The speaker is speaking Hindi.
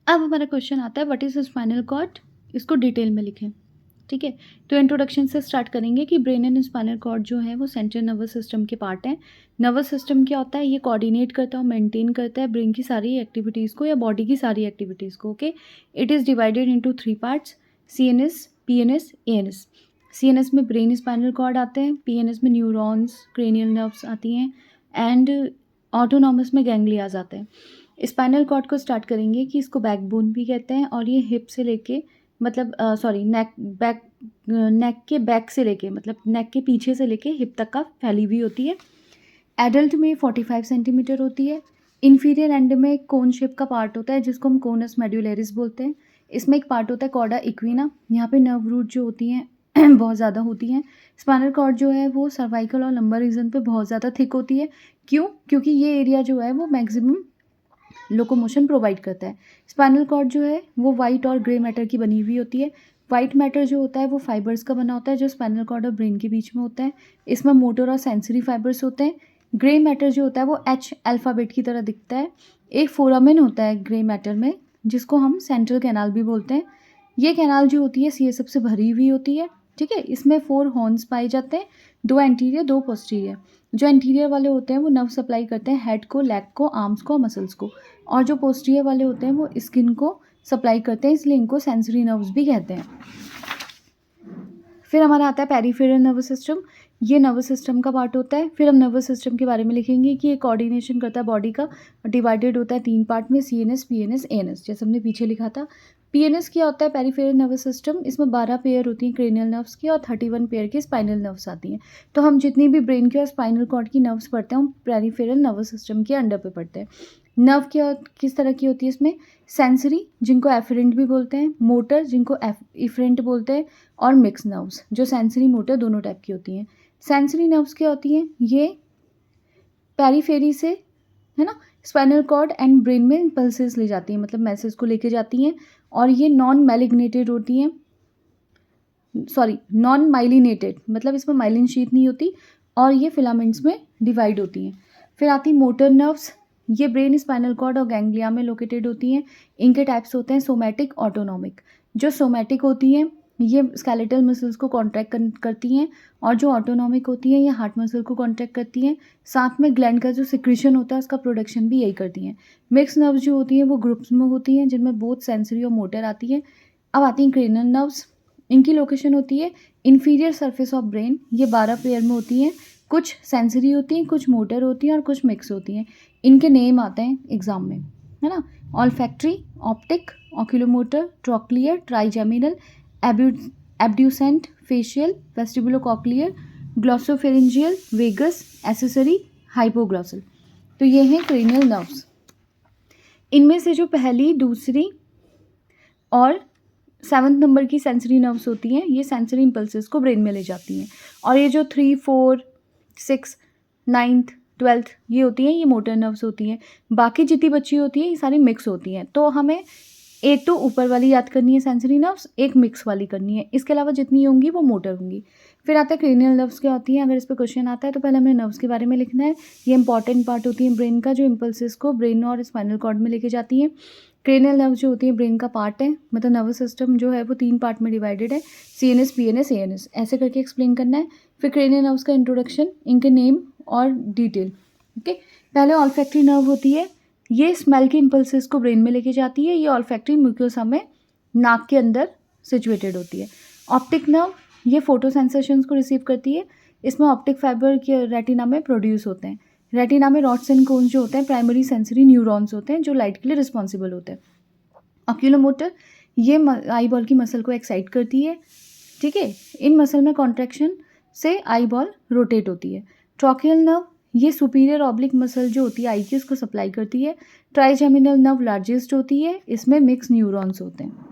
अब हमारा क्वेश्चन आता है व्हाट इज़ स्पाइनल कॉर्ड, इसको डिटेल में लिखें। ठीक है, तो इंट्रोडक्शन से स्टार्ट करेंगे कि ब्रेन एंड स्पाइनल कॉर्ड जो है वो सेंट्रल नर्वस सिस्टम के पार्ट हैं। नर्वस सिस्टम क्या होता है, ये कोऑर्डिनेट करता है और मेंटेन करता है ब्रेन की सारी एक्टिविटीज़ को या बॉडी की सारी एक्टिविटीज़ को। Okay, it is divided into 3 parts, CNS, PNS, ANS. CNS में ब्रेन स्पाइनल कॉर्ड आते हैं, पीएनएस में न्यूरॉन्स, क्रेनियल नर्व्स आती हैं एंड ऑटोनॉमस में गैंग्लियाज आते हैं। स्पाइनल कॉर्ड को स्टार्ट करेंगे कि इसको बैकबोन भी कहते हैं और ये हिप से लेके मतलब नेक के बैक से लेके मतलब नेक के पीछे से लेके हिप तक का फैली हुई होती है। एडल्ट में 45 सेंटीमीटर होती है। इन्फीरियर एंड में एक कोन शेप का पार्ट होता है जिसको हम कोनस मेड्यूलरिस बोलते हैं। इसमें एक पार्ट होता है कॉर्डा इक्विना, यहाँ पे नर्व रूट जो होती हैं बहुत ज़्यादा होती हैं। स्पाइनल कॉर्ड जो है वो सर्वाइकल और लंबर रीजन पे बहुत ज़्यादा थिक होती है। क्यों? क्योंकि ये एरिया जो है वो मैक्सिमम लोकोमोशन प्रोवाइड करता है। स्पाइनल कॉर्ड जो है वो वाइट और ग्रे मैटर की बनी हुई होती है। वाइट मैटर जो होता है वो फाइबर्स का बना होता है जो स्पाइनल कॉर्ड और ब्रेन के बीच में होता है। इसमें मोटर और सेंसरी फाइबर्स होते हैं। ग्रे मैटर जो होता है वो एच अल्फ़ाबेट की तरह दिखता है। एक फोरामेन होता है ग्रे मैटर में जिसको हम सेंट्रल कैनाल भी बोलते हैं। ये कैनाल जो होती है सीएसएफ से भरी हुई होती है। ठीक है, इसमें 4 हॉर्न्स पाए जाते हैं, 2 एंटीरियर 2 पोस्टीरियर। जो एंटीरियर वाले होते हैं वो नर्व सप्लाई करते हैं हेड को, लेग को, आर्म्स को, मसल्स को, और जो पोस्टीरियर वाले होते हैं वो स्किन को सप्लाई करते हैं, इसलिए इनको सेंसरी नर्व्स भी कहते हैं। फिर हमारा आता है पेरिफेरल नर्वस सिस्टम, ये नर्वस सिस्टम का पार्ट होता है। फिर हम नर्वस सिस्टम के बारे में लिखेंगे कि ये कोऑर्डिनेशन करता है बॉडी का, डिवाइडेड होता है 3 पार्ट में, सीएनएस, पीएनएस, एएनएस, जैसे हमने पीछे लिखा था। पीएनएस क्या होता है, पेरिफेरल नर्वस सिस्टम, इसमें 12 पेयर होती हैं क्रेनियल नर्व्स की और 31 पेयर की स्पाइनल नर्व्स आती हैं। तो हम जितनी भी ब्रेन की और स्पाइनल कॉर्ड की नर्व्स पढ़ते हैं हम पेरिफेरल नर्वस सिस्टम के अंडर पे पढ़ते हैं। नर्व क्या किस तरह की होती है इसमें, सेंसरी जिनको एफरेंट भी बोलते हैं, मोटर जिनको इफरेंट बोलते हैं, और मिक्स नर्व्स जो सेंसरी मोटर दोनों टाइप की होती हैं। सेंसरी नर्व्स क्या होती हैं, ये पेरीफेरी से है ना स्पाइनल कॉर्ड एंड ब्रेन में इम्पल्सेस ले जाती हैं, मतलब मैसेज को लेके जाती हैं, और ये नॉन मैलिग्नेटेड होती हैं, नॉन माइलिनेटेड, मतलब इसमें माइलिन शीथ नहीं होती, और ये फिलामेंट्स में डिवाइड होती हैं। फिर आती मोटर नर्व्स, ये ब्रेन, स्पाइनल कॉर्ड और गैंग्लिया में लोकेटेड होती हैं। इनके टाइप्स होते हैं सोमैटिक, ऑटोनॉमिक। जो सोमैटिक होती हैं ये स्केलेटल मसल्स को कॉन्ट्रैक्ट करती हैं, और जो ऑटोनॉमिक होती हैं ये हार्ट मसल को कॉन्ट्रैक्ट करती हैं। साथ में ग्लैंड का जो सिक्रीशन होता है उसका प्रोडक्शन भी यही करती हैं। मिक्स नर्व्स जो होती हैं वो ग्रुप्स में होती हैं जिनमें बोथ सेंसरी और मोटर आती है। अब आती हैं क्रेनियल नर्व्स, इनकी लोकेशन होती है इन्फीरियर सरफेस ऑफ ब्रेन, ये 12 पेयर में होती हैं, कुछ सेंसरी होती हैं, कुछ मोटर होती हैं और कुछ मिक्स होती हैं। इनके नेम आते हैं एग्जाम में, है ना, olfactory, optic, oculomotor, trochlear, trigeminal, abducent, facial, vestibulocochlear, glossopharyngeal, vagus, accessory, hypoglossal. तो ये हैं क्रेनियल नर्व्स। इनमें से जो पहली, दूसरी और 7th नंबर की सेंसरी नर्व्स होती हैं ये सेंसरी इम्पल्सेस को ब्रेन में ले जाती हैं, और ये जो 3, 4, 6, 9th, 12th ये होती हैं ये मोटर नर्व्स होती हैं। बाकी जितनी बची होती है ये सारी मिक्स होती हैं। तो हमें एक तो ऊपर वाली याद करनी है सेंसरी नर्व्स, एक मिक्स वाली करनी है, इसके अलावा जितनी होंगी वो मोटर होंगी। फिर आता है क्रेनियल नर्व्स क्या होती हैं। अगर इस पर क्वेश्चन आता है तो पहले हमें नर्व्स के बारे में लिखना है। ये इंपॉर्टेंट पार्ट होती है ब्रेन का जो इम्पल्सेस को ब्रेन और स्पाइनल कॉर्ड में लेके जाती हैं। क्रेनियल नर्व जो होती है ब्रेन का पार्ट है, मतलब नर्वस सिस्टम जो है वो 3 पार्ट में डिवाइडेड है, सीएनएस, पीएनएस, एएनएस, ऐसे करके एक्सप्लेन करना है। फिर क्रेनियल नर्व्स का इंट्रोडक्शन, इनके नेम और डिटेल। ओके, पहले ऑल्फैक्टरी नर्व होती है, ये स्मेल के इम्पल्सेस को ब्रेन में लेके जाती है। ये ऑल्फैक्टरी म्यूकोसा में नाक के अंदर सिचुएटेड होती है। ऑप्टिक नर्व ये फोटो सेंसेशंस को रिसीव करती है, इसमें ऑप्टिक फाइबर के रेटिना में प्रोड्यूस होते हैं। रेटिना में रॉड्स एंड कोन्स जो होते हैं प्राइमरी सेंसरी न्यूरॉन्स होते हैं जो लाइट के लिए रिस्पॉन्सिबल होते हैं। ऑक्यूलोमोटर ये आई बॉल की मसल को एक्साइट करती है। ठीक है, इन मसल में कॉन्ट्रैक्शन से आई बॉल रोटेट होती है। ट्रॉकियल नर्व ये सुपीरियर ऑब्लिक मसल जो होती है आई की उसको सप्लाई करती है। ट्राइजेमिनल नर्व लार्जेस्ट होती है, इसमें मिक्स न्यूरॉन्स होते हैं।